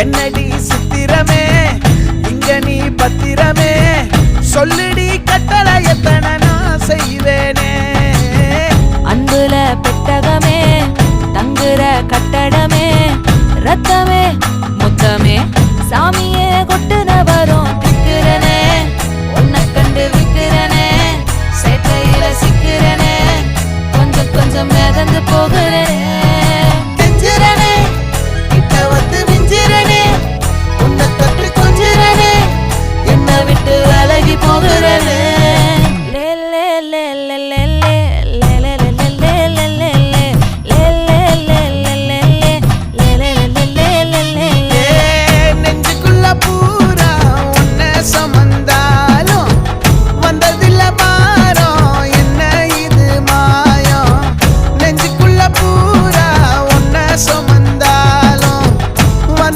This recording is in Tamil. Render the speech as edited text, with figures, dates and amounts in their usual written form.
என்னடி சித்திரமே இங்க நீ பத்திரமே சொல்லுடி கட்டளை எத்தனை நான் செய்வேனே அன்புல பெட்டகமே தங்குற கட்டடமே ரத்தமே முத்தமே சாமியே கொட்டுன வரும் திக்கிறனே உன்னை கண்டு விக்கிறனே சேட்டையில சிக்கிறனே கொஞ்சம் கொஞ்சம் மிதந்து போகிறேன்